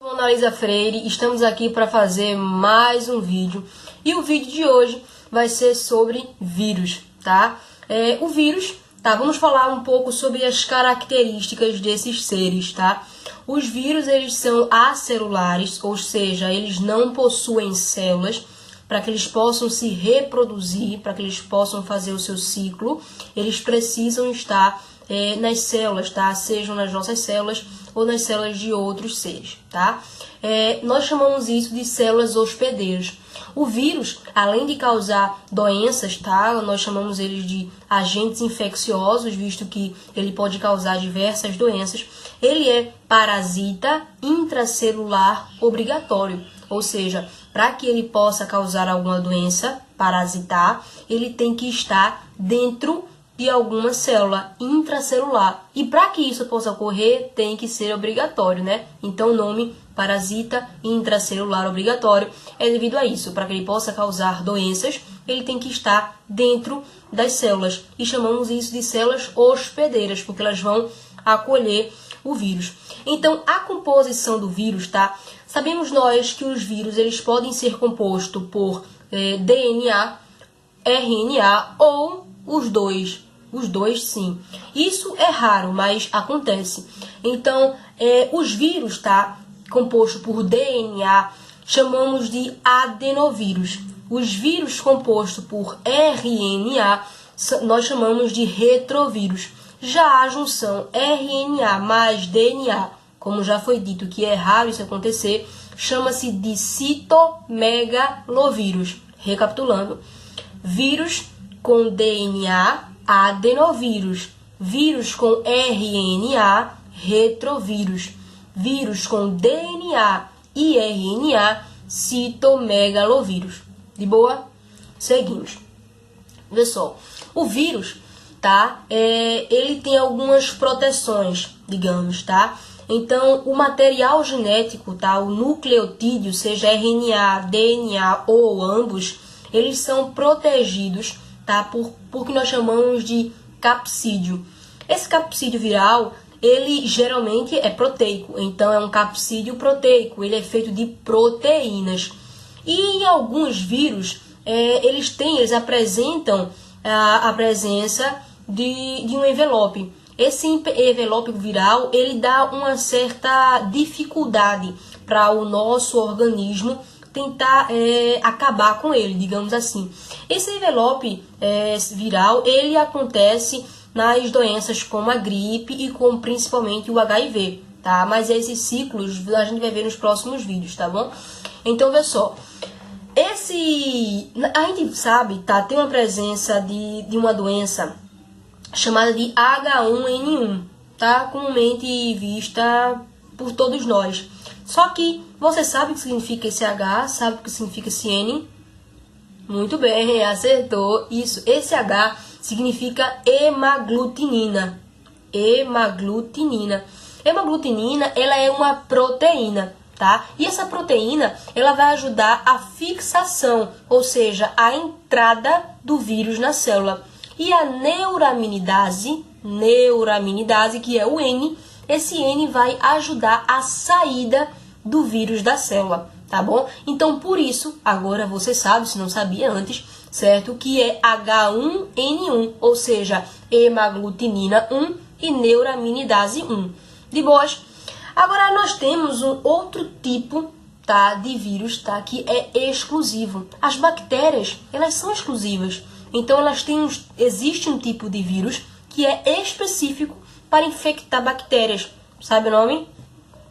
Sou Analisa Freire, estamos aqui para fazer mais um vídeo e o vídeo de hoje vai ser sobre vírus, tá? O vírus, tá? Vamos falar um pouco sobre as características desses seres, tá? Os vírus, eles são acelulares, ou seja, eles não possuem células. Para que eles possam se reproduzir, para que eles possam fazer o seu ciclo, eles precisam estar nas células, tá? Sejam nas nossas células ou nas células de outros seres, tá? Nós chamamos isso de células hospedeiras. O vírus, além de causar doenças, tá? Nós chamamos eles de agentes infecciosos, visto que ele pode causar diversas doenças. Ele é parasita intracelular obrigatório, ou seja, para que ele possa causar alguma doença, parasitar, ele tem que estar dentro de alguma célula intracelular. E para que isso possa ocorrer, tem que ser obrigatório, né? Então o nome parasita intracelular obrigatório é devido a isso. Para que ele possa causar doenças, ele tem que estar dentro das células. E chamamos isso de células hospedeiras, porque elas vão acolher o vírus. Então, a composição do vírus, tá? Sabemos nós que os vírus, eles podem ser compostos por DNA, RNA ou os dois. Os dois, sim. Isso é raro, mas acontece. Então, os vírus, tá? Composto por DNA, chamamos de adenovírus. Os vírus compostos por RNA, nós chamamos de retrovírus. Já a junção RNA mais DNA, como já foi dito que é raro isso acontecer, chama-se de citomegalovírus. Recapitulando, vírus com DNA, adenovírus. Vírus com RNA, retrovírus. Vírus com DNA e RNA, citomegalovírus. De boa? Seguimos. Pessoal, o vírus, tá? Ele tem algumas proteções, digamos, tá? Então, o material genético, tá? O nucleotídeo, seja RNA, DNA ou ambos, eles são protegidos, tá? Por que nós chamamos de capsídeo. Esse capsídeo viral, ele geralmente é proteico, então é um capsídeo proteico, ele é feito de proteínas. E em alguns vírus, eles apresentam a presença de um envelope. Esse envelope viral, ele dá uma certa dificuldade para o nosso organismo tentar acabar com ele, digamos assim. Esse envelope viral, ele acontece nas doenças como a gripe e como principalmente o HIV, tá? Mas esses ciclos a gente vai ver nos próximos vídeos, tá bom? Então, vê só. A gente sabe, tá? Tem uma presença de uma doença chamada de H1N1, tá? Comumente vista por todos nós. Só que você sabe o que significa esse H, sabe o que significa esse N? Muito bem, acertou. Isso, esse H significa hemaglutinina. Hemaglutinina. Hemaglutinina, ela é uma proteína, tá? E essa proteína, ela vai ajudar a fixação, ou seja, a entrada do vírus na célula. E a neuraminidase, que é o N, esse N vai ajudar a saída do vírus da célula, tá bom? Então, por isso, agora você sabe, se não sabia antes, certo? Que é H1N1, ou seja, hemaglutinina 1 e neuraminidase 1. De boas? Agora, nós temos um outro tipo, tá, de vírus, tá, que é exclusivo. As bactérias, elas são exclusivas. Então, existe um tipo de vírus que é específico para infectar bactérias. Sabe o nome?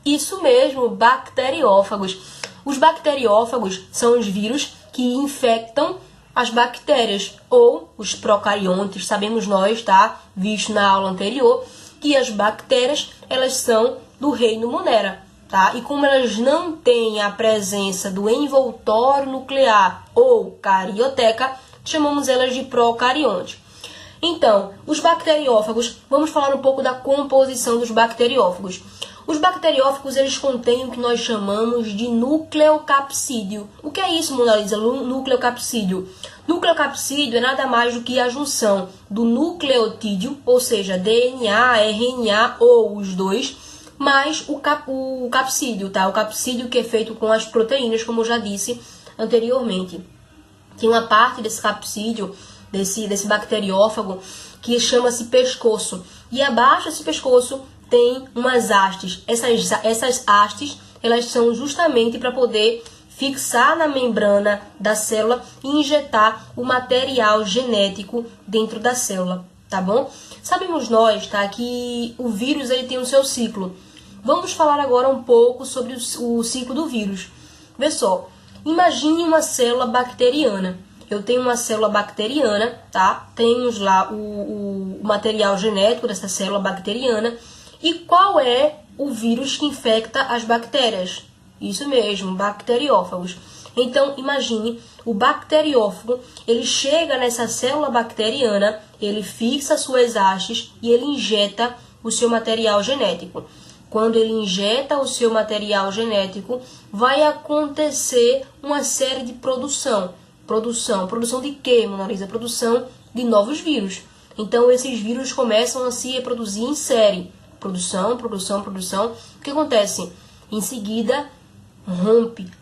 Isso mesmo, bacteriófagos. Os bacteriófagos são os vírus que infectam as bactérias ou os procariontes. Sabemos nós, tá? Visto na aula anterior, que as bactérias, elas são do reino Monera, tá? E como elas não têm a presença do envoltório nuclear ou carioteca, chamamos elas de procarionte. Então, os bacteriófagos, vamos falar um pouco da composição dos bacteriófagos. Os bacteriófagos, eles contêm o que nós chamamos de nucleocapsídeo. O que é isso, Mona Lisa? Nucleocapsídeo. Nucleocapsídeo é nada mais do que a junção do nucleotídeo, ou seja, DNA, RNA ou os dois, mais o capsídeo, tá? O capsídeo que é feito com as proteínas, como eu já disse anteriormente. Tem uma parte desse capsídeo, desse bacteriófago, que chama-se pescoço. E abaixo desse pescoço tem umas hastes. Essas hastes, elas são justamente para poder fixar na membrana da célula e injetar o material genético dentro da célula, tá bom? Sabemos nós, tá, que o vírus ele tem o seu ciclo. Vamos falar agora um pouco sobre o ciclo do vírus. Vê só, imagine uma célula bacteriana. Eu tenho uma célula bacteriana, tá? Temos lá o material genético dessa célula bacteriana. E qual é o vírus que infecta as bactérias? Isso mesmo, bacteriófagos. Então, imagine, o bacteriófago, ele chega nessa célula bacteriana, ele fixa suas hastes e ele injeta o seu material genético. Quando ele injeta o seu material genético, vai acontecer uma série de produção. Produção de quê, Mona Lisa? Produção de novos vírus. Então, esses vírus começam a se reproduzir em série. Produção. O que acontece? Em seguida,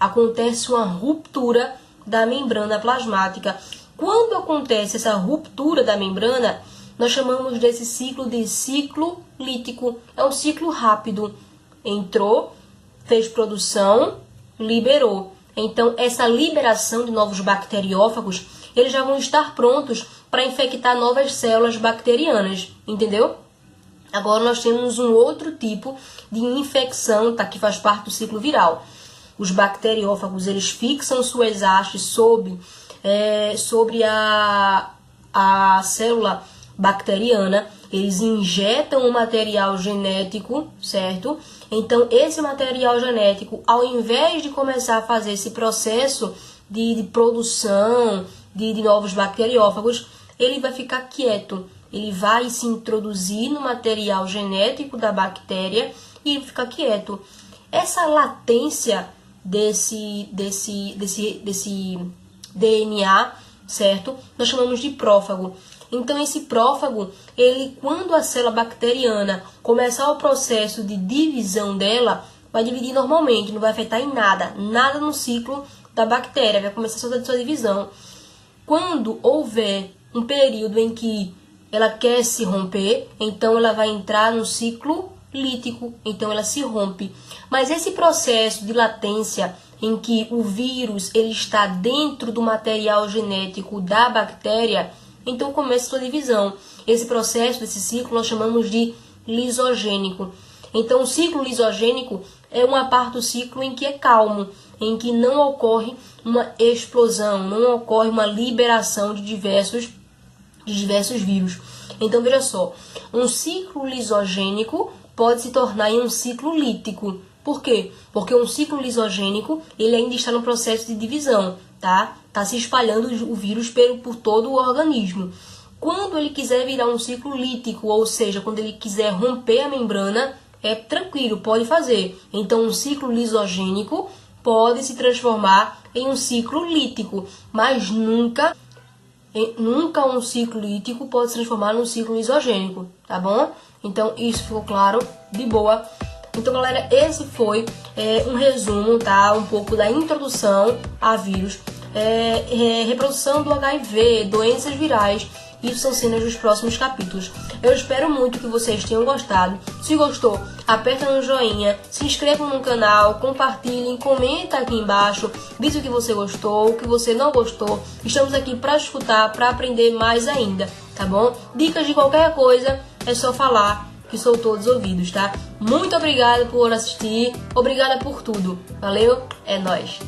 acontece uma ruptura da membrana plasmática. Quando acontece essa ruptura da membrana, nós chamamos desse ciclo de ciclo lítico. É um ciclo rápido. Entrou, fez produção, liberou. Então, essa liberação de novos bacteriófagos, eles já vão estar prontos para infectar novas células bacterianas, entendeu? Agora nós temos um outro tipo de infecção, tá, que faz parte do ciclo viral. Os bacteriófagos, eles fixam suas hastes sobre a célula bacteriana, eles injetam o material genético, certo? Então, esse material genético, ao invés de começar a fazer esse processo de produção de novos bacteriófagos, ele vai ficar quieto. Ele vai se introduzir no material genético da bactéria e ficar quieto. Essa latência desse DNA, certo? Nós chamamos de prófago. Então, esse prófago, ele, quando a célula bacteriana começar o processo de divisão dela, vai dividir normalmente, não vai afetar em nada no ciclo da bactéria, vai começar a sua divisão. Quando houver um período em que ela quer se romper, então ela vai entrar no ciclo lítico, então ela se rompe. Mas esse processo de latência, em que o vírus ele está dentro do material genético da bactéria, então começa a sua divisão. Esse processo, desse ciclo, nós chamamos de lisogênico. Então, o ciclo lisogênico é uma parte do ciclo em que é calmo, em que não ocorre uma explosão, não ocorre uma liberação de diversos vírus. Então, veja só, um ciclo lisogênico pode se tornar em um ciclo lítico. Por quê? Porque um ciclo lisogênico, ele ainda está no processo de divisão, tá? Está se espalhando o vírus por todo o organismo. Quando ele quiser virar um ciclo lítico, ou seja, quando ele quiser romper a membrana, é tranquilo, pode fazer. Então, um ciclo lisogênico pode se transformar em um ciclo lítico, mas nunca um ciclo lítico pode se transformar num ciclo lisogênico, tá bom? Então, isso ficou claro, de boa. Então, galera, esse foi um resumo, tá? Um pouco da introdução a vírus, reprodução do HIV, doenças virais. Isso são cenas dos próximos capítulos. Eu espero muito que vocês tenham gostado. Se gostou, aperta no joinha, se inscrevam no canal, compartilhem, comenta aqui embaixo, diz o que você gostou, o que você não gostou. Estamos aqui para escutar, para aprender mais ainda, tá bom? Dicas de qualquer coisa, é só falar que sou todos ouvidos, tá? Muito obrigada por assistir, obrigada por tudo. Valeu, é nóis!